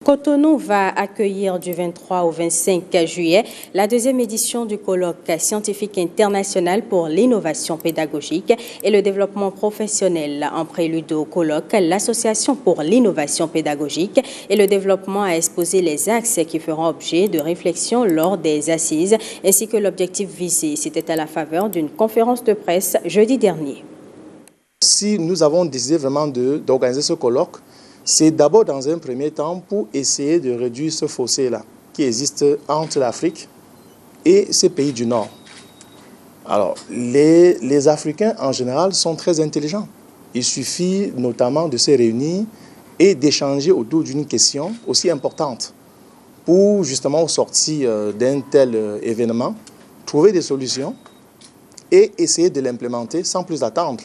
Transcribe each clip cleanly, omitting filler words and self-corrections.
Cotonou va accueillir du 23 au 25 juillet la deuxième édition du colloque scientifique international pour l'innovation pédagogique et le développement professionnel. En prélude au colloque, l'Association pour l'innovation pédagogique et le développement a exposé les axes qui feront objet de réflexion lors des assises ainsi que l'objectif visé. C'était à la faveur d'une conférence de presse jeudi dernier. Si nous avons décidé vraiment d'organiser ce colloque, c'est d'abord dans un premier temps pour essayer de réduire ce fossé-là qui existe entre l'Afrique et ces pays du Nord. Alors, les Africains en général sont très intelligents. Il suffit notamment de se réunir et d'échanger autour d'une question aussi importante pour justement au sortir d'un tel événement, trouver des solutions et essayer de l'implémenter sans plus attendre.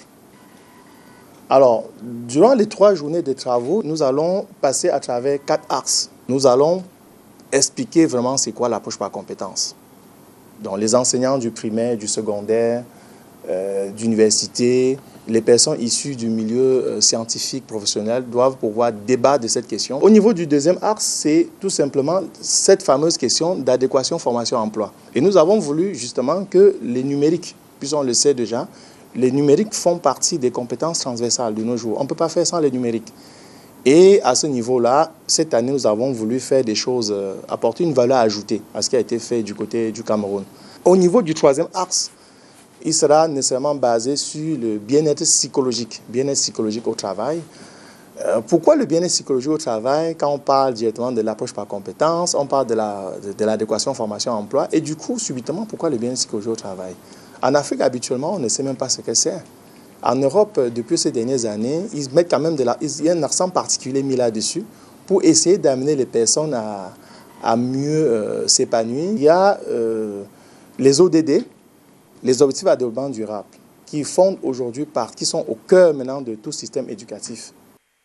Alors, durant les 3 journées de travaux, nous allons passer à travers 4 axes. Nous allons expliquer vraiment c'est quoi l'approche par compétences. Donc, les enseignants du primaire, du secondaire, d'université, les personnes issues du milieu scientifique professionnel doivent pouvoir débattre de cette question. Au niveau du deuxième axe, c'est tout simplement cette fameuse question d'adéquation formation-emploi. Et nous avons voulu justement que les numériques, puisqu'on le sait déjà, les numériques font partie des compétences transversales de nos jours. On ne peut pas faire sans les numériques. Et à ce niveau-là, cette année, nous avons voulu faire des choses, apporter une valeur ajoutée à ce qui a été fait du côté du Cameroun. Au niveau du troisième axe, il sera nécessairement basé sur le bien-être psychologique au travail. Pourquoi le bien-être psychologique au travail? Quand on parle directement de l'approche par compétences, on parle de l'adéquation formation-emploi. Et du coup, subitement, pourquoi le bien-être psychologique au travail? En Afrique, habituellement, on ne sait même pas ce que c'est. En Europe, depuis ces dernières années, ils mettent quand même il y a un accent particulier mis là-dessus pour essayer d'amener les personnes à mieux s'épanouir. Il y a les ODD, les objectifs à développement durable, qui font aujourd'hui qui sont au cœur maintenant de tout système éducatif.